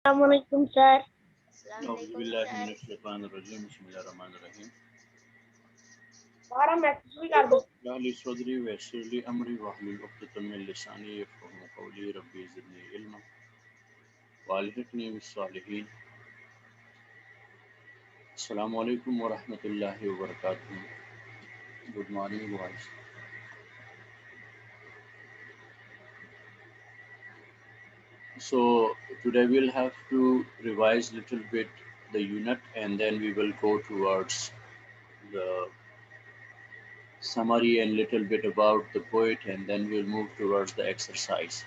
Assalamualaikum, sir. Assalamualaikum, sir. Bismillahirrahmanirrahim. Para message भी कर दो। Yahli Swadri Vaisirli Amri Wahlul Uqdatam min Lisani Yafqahu Qawli Rabbi Zidni Ilma Walhiqni bis Salihin. Assalamu alaikum wa rahmatullahi wa barakatuh. Good morning, guys. So today we'll have to revise little bit the unit, and then we will go towards the summary and little bit about the poet, and then we'll move towards the exercise.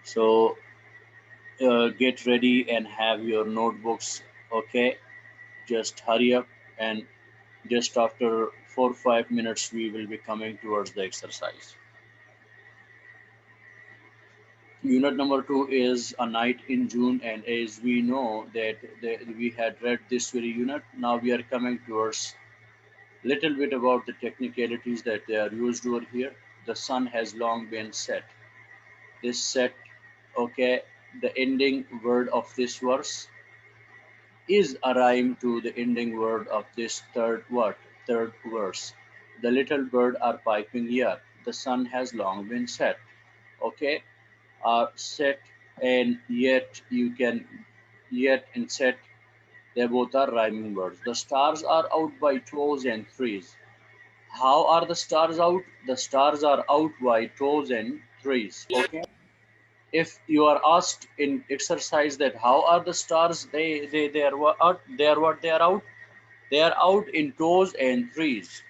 So get ready and have your notebooks. Okay, just hurry up, and just after 4 or 5 minutes we will be coming towards the exercise. Unit number 2 is A Night in June, and as we know that we had read this very unit, now we are coming towards little bit about the technicalities that they are used over here. The sun has long been set. This set, okay, the ending word of this verse is a rhyme to the ending word of this third verse. The little bird are piping here. The sun has long been set. Okay, set and yet you can yet and set. They both are rhyming words. The stars are out by twos and threes. How are the stars out? The stars are out by twos and threes. Okay. If you are asked in exercise that how are the stars, they are what they are out, they are out in twos and threes.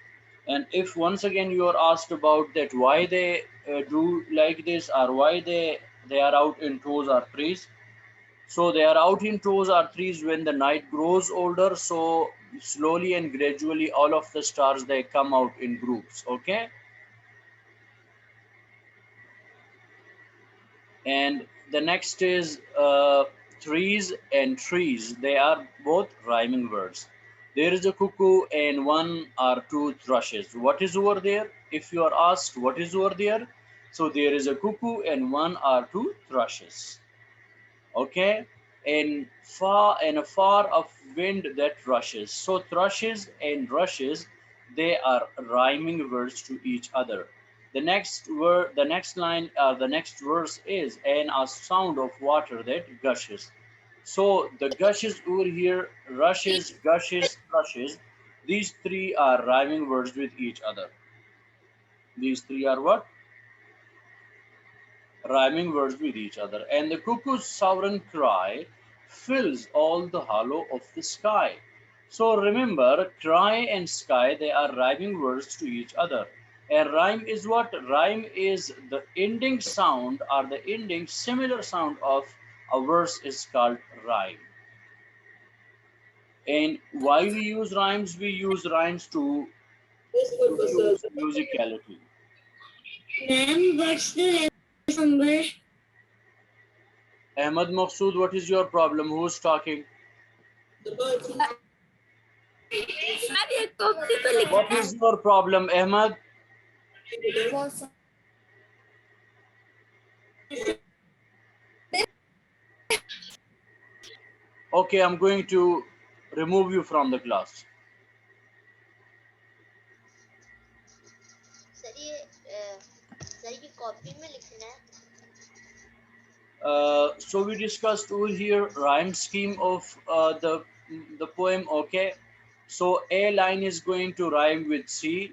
And if once again you are asked about that why they do like this, or why they are out in twos or threes, so they are out in twos or threes when the night grows older. So slowly and gradually all of the stars they come out in groups. Okay. And the next is trees and trees. They are both rhyming words. There is a cuckoo and one or two thrushes. What is over there? If you are asked what is over there, so there is a cuckoo and one or two thrushes. Okay, and a far of wind that rushes. So thrushes and rushes, they are rhyming words to each other. The next word, the next line, the next verse is and a sound of water that gushes. So the gushes over here, rushes, gushes, thrushes. These three are rhyming words with each other. These three are what? Rhyming words with each other. And the cuckoo's sovereign cry fills all the hollow of the sky. So remember, cry and sky, they are rhyming words to each other. And rhyme is what? Rhyme is the ending sound or the ending similar sound of a verse is called rhyme. And why we use rhymes? We use rhymes to produce musicality. Ma'am, what's the number? Ahmad Maqsood, what is your problem? Who's talking? What is your problem, Ahmad? Okay, I'm going to remove you from the class. Sir ये copy में लिखना है. So we discussed over here rhyme scheme of the poem. Okay, so A line is going to rhyme with C,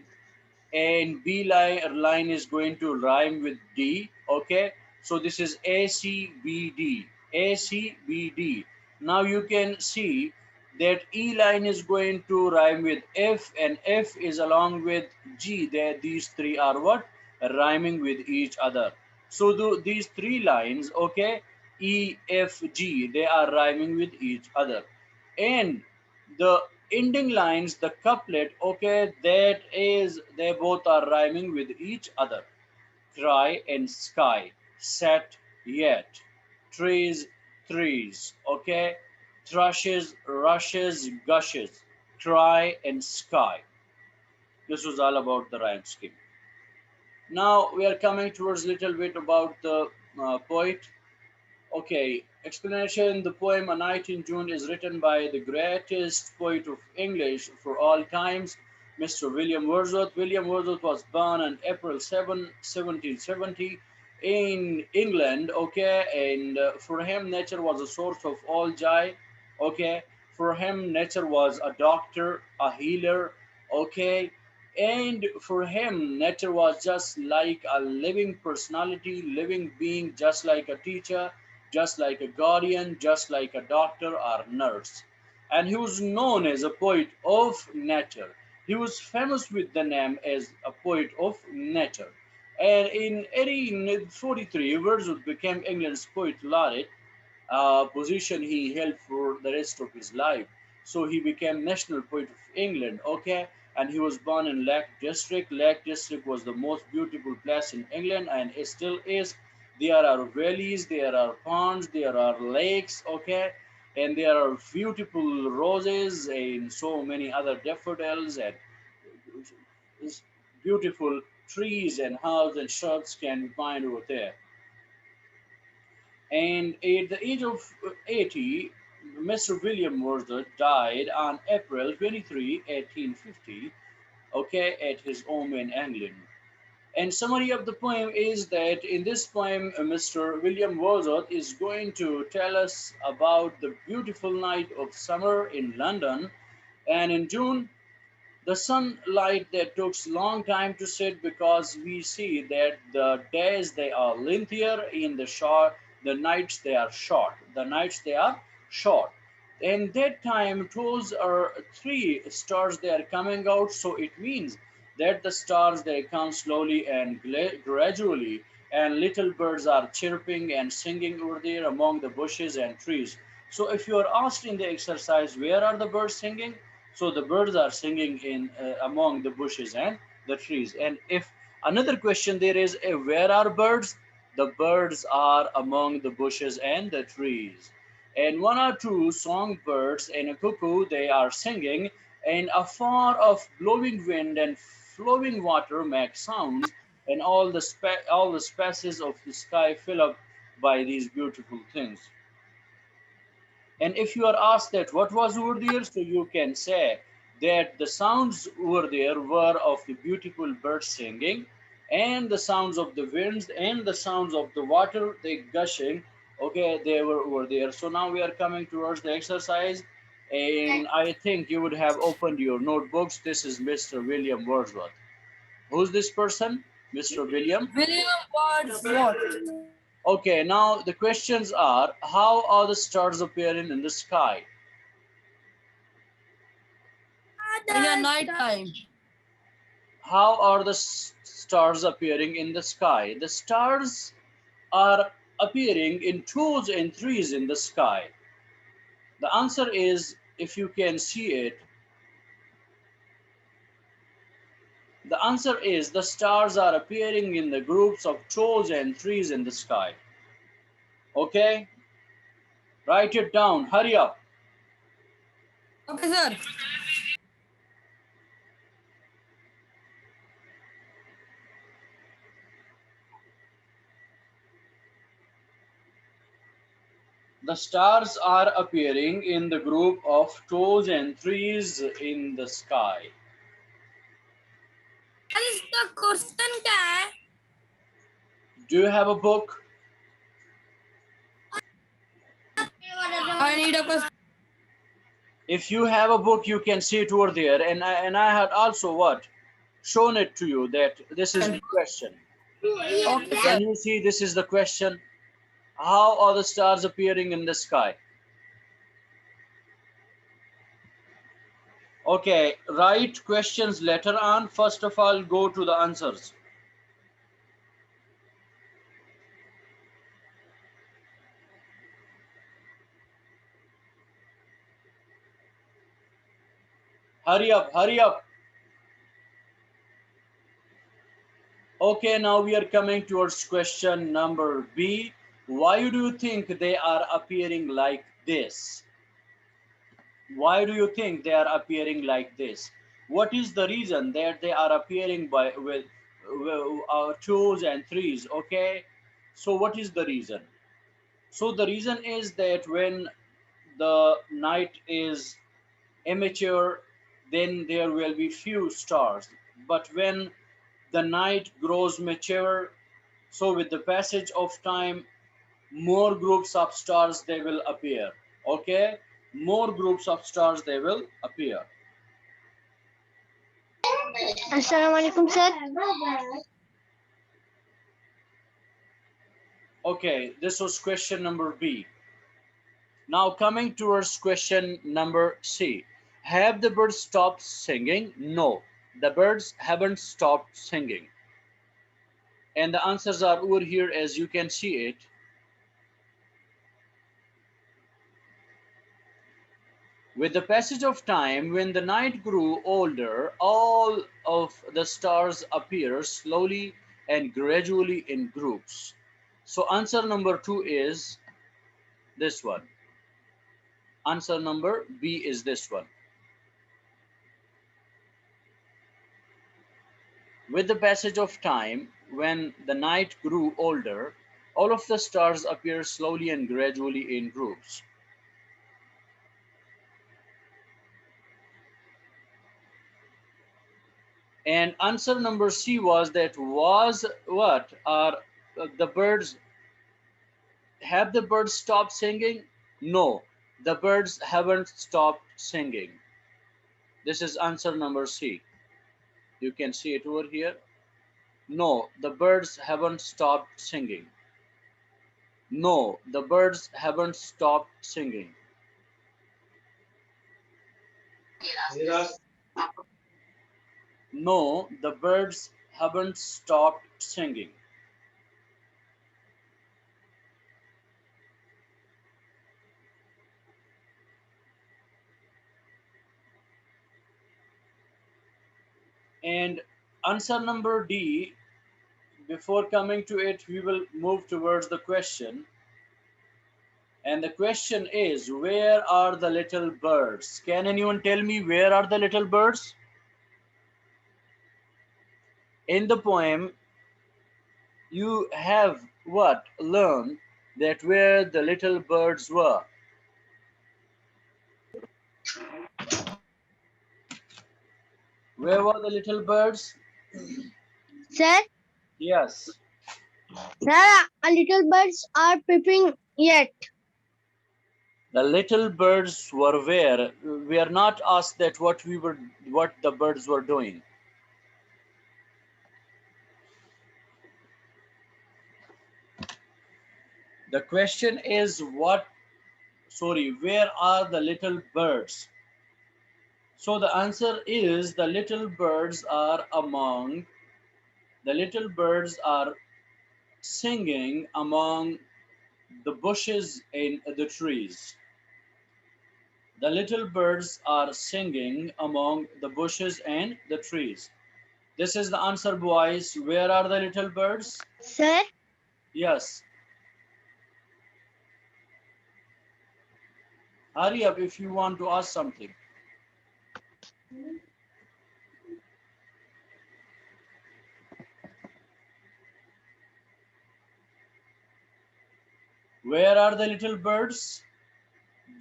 and B line is going to rhyme with D. Okay, so this is A C B D. A C B D. Now you can see that E line is going to rhyme with F, and F is along with G. There, these three are what? Rhyming with each other. So these three lines, okay, E, F, G, they are rhyming with each other. And the ending lines, the couplet, okay, that is, they both are rhyming with each other. Cry and sky, set yet, trees, trees, okay, thrushes, rushes, gushes, cry and sky. This was all about the rhyme scheme. Now we are coming towards a little bit about the poet. Okay, explanation. The poem A Night in June is written by the greatest poet of English for all times, Mr. William Wordsworth. William Wordsworth was born on April 7, 1770 in England, okay, and for him, nature was a source of all joy, okay. For him, nature was a doctor, a healer, okay, and for him, nature was just like a living personality, living being, just like a teacher, just like a guardian, just like a doctor or nurse. And he was known as a poet of nature. He was famous with the name as a poet of nature. And in 1843, Wordsworth became England's poet laureate, position he held for the rest of his life. So he became National Poet of England, okay? And he was born in Lake District. Lake District was the most beautiful place in England and it still is. There are valleys, there are ponds, there are lakes, okay? And there are beautiful roses and so many other daffodils and beautiful trees and herbs and shrubs can be found over there. And at the age of 80, Mr. William Wordsworth died on April 23, 1850, okay, at his home in England. And summary of the poem is that in this poem, Mr. William Wordsworth is going to tell us about the beautiful night of summer in London. And in June, the sunlight that took long time to set because we see that the days they are lengthier in the short, the nights they are short, the nights they are short. And that time those are three stars they are coming out, so it means that the stars they come slowly and gradually, and little birds are chirping and singing over there among the bushes and trees. So if you are asked in the exercise where are the birds singing, so the birds are singing in among the bushes and the trees. And if another question there is, where are birds? The birds are among the bushes and the trees. And one or two songbirds and a cuckoo, they are singing, and a far off blowing wind and flowing water make sounds, and all the spaces of the sky fill up by these beautiful things. And if you are asked that what was over there, so you can say that the sounds over there were of the beautiful birds singing, and the sounds of the winds, and the sounds of the water they gushing. Okay, they were over there. So now we are coming towards the exercise, and I think you would have opened your notebooks. This is Mr. William Wordsworth. Who's this person? Mr. William? William Wordsworth. Okay, now the questions are, how are the stars appearing in the sky? In the night time. How are the stars appearing in the sky? The stars are appearing in twos and threes in the sky. The answer is, if you can see it, the answer is the stars are appearing in the groups of twos and threes in the sky. Okay? Write it down. Hurry up. Okay, sir. The stars are appearing in the group of twos and threes in the sky. इसका question क्या है? Do you have a book? I need a question. If you have a book, you can see it over there. And I had also what? Shown it to you that this is the question. Okay, sir. Can you see this is the question? How are the stars appearing in the sky? Okay, write questions later on. First of all, go to the answers. Hurry up, hurry up. Okay, now we are coming towards question number B. Why do you think they are appearing like this? Why do you think they are appearing like this? What is the reason that they are appearing with twos and threes? Okay, so what is the reason? So the reason is that when the night is immature, then there will be few stars. But when the night grows mature, so with the passage of time, more groups of stars they will appear. Okay, more groups of stars they will appear. Assalamualaikum, sir. Okay, this was question number B. Now coming towards question number C. Have the birds stopped singing? No, the birds haven't stopped singing. And the answers are over here as you can see it. With the passage of time, when the night grew older, all of the stars appear slowly and gradually in groups. So answer number 2 is this one. Answer number B is this one. With the passage of time, when the night grew older, all of the stars appear slowly and gradually in groups. And answer number C was that was what are the birds, have the birds stopped singing? No, the birds haven't stopped singing. This is answer number C. You can see it over here. No, the birds haven't stopped singing. No, the birds haven't stopped singing. No, the birds haven't stopped singing. And answer number D, before coming to it, we will move towards the question. And the question is, where are the little birds? Can anyone tell me where are the little birds? In the poem, you have what? Learned that where the little birds were. Where were the little birds? Sir, Yes. sir, little birds are peeping yet. The little birds were where? We are not asked that what the birds were doing. The question is where are the little birds? So the answer is the little birds are singing among the bushes and the trees. The little birds are singing among the bushes and the trees. This is the answer, boys. Where are the little birds? Sir, Yes. Hurry up if you want to ask something. Where are the little birds?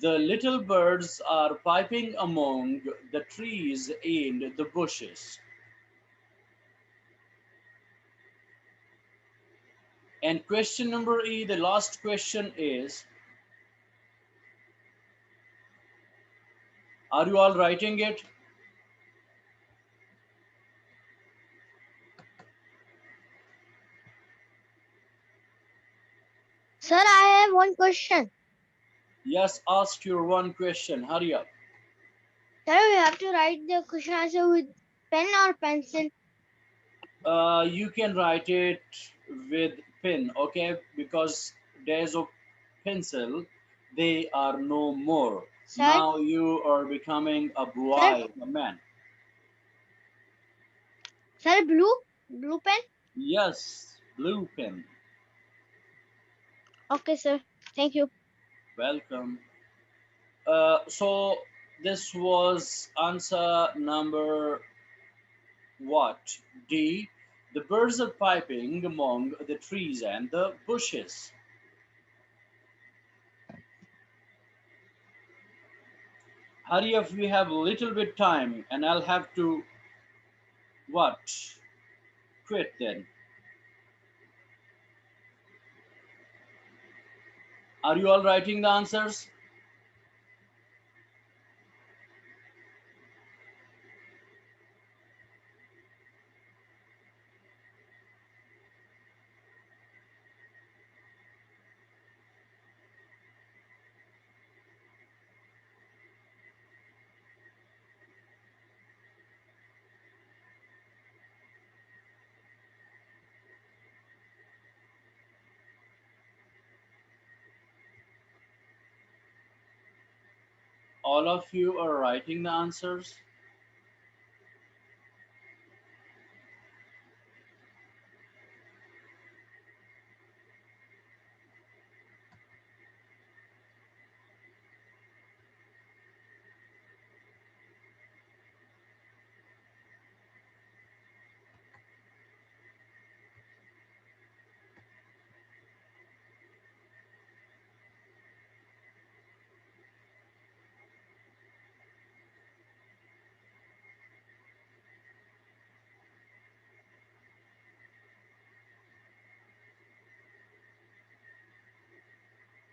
The little birds are piping among the trees and the bushes. And question number E, the last question is, are you all writing it? sir, I have one question. Yes, ask your one question. Hurry up. Sir, we have to write the question answer with pen or pencil. You can write it with pen, okay? Because days of pencil, they are no more. Sir, Now you are becoming a boy, a man. sir, blue pen. Yes, blue pen. Okay, sir. Thank you. Welcome. So this was answer number what? D. The birds are piping among the trees and the bushes. Hurry up, we have a little bit time and I'll have to, what? Quit then. Are you all writing the answers? All of you are writing the answers?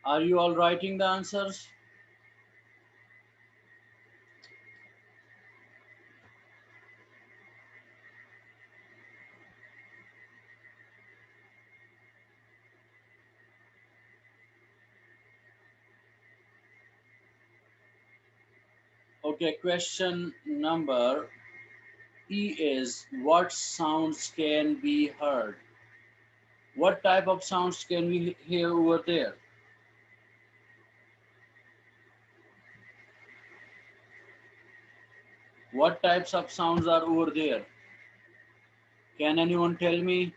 Are you all writing the answers? Okay, question number E is, what sounds can be heard? What type of sounds can we hear over there? What types of sounds are over there? Can anyone tell me?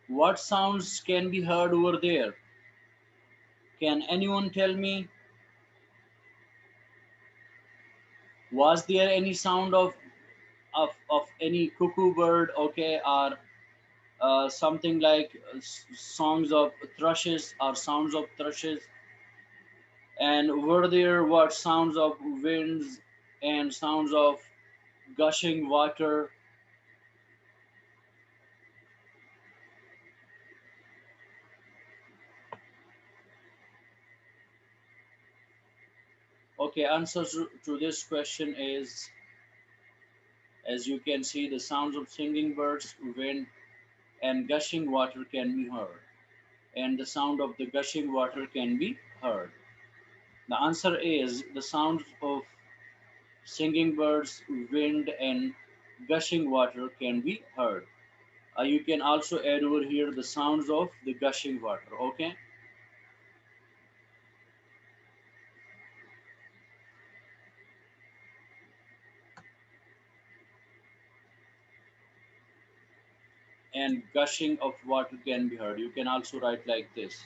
What sounds can be heard over there? Can anyone tell me? Was there any sound of any cuckoo bird, okay, or something like songs of thrushes or sounds of thrushes? And were there what sounds of winds and sounds of gushing water? Okay, answer to this question is, as you can see, the sounds of singing birds, wind, and gushing water can be heard. And the sound of the gushing water can be heard. The answer is the sounds of singing birds, wind, and gushing water can be heard. You can also add over here the sounds of the gushing water, okay? And gushing of water can be heard. You can also write like this.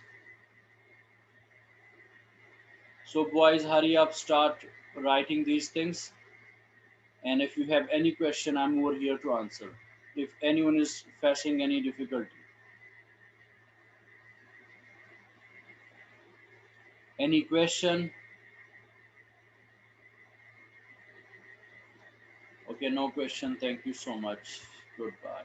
So boys, hurry up, start writing these things. And if you have any question, I'm over here to answer. If anyone is facing any difficulty. Any question? Okay, no question. Thank you so much. Goodbye.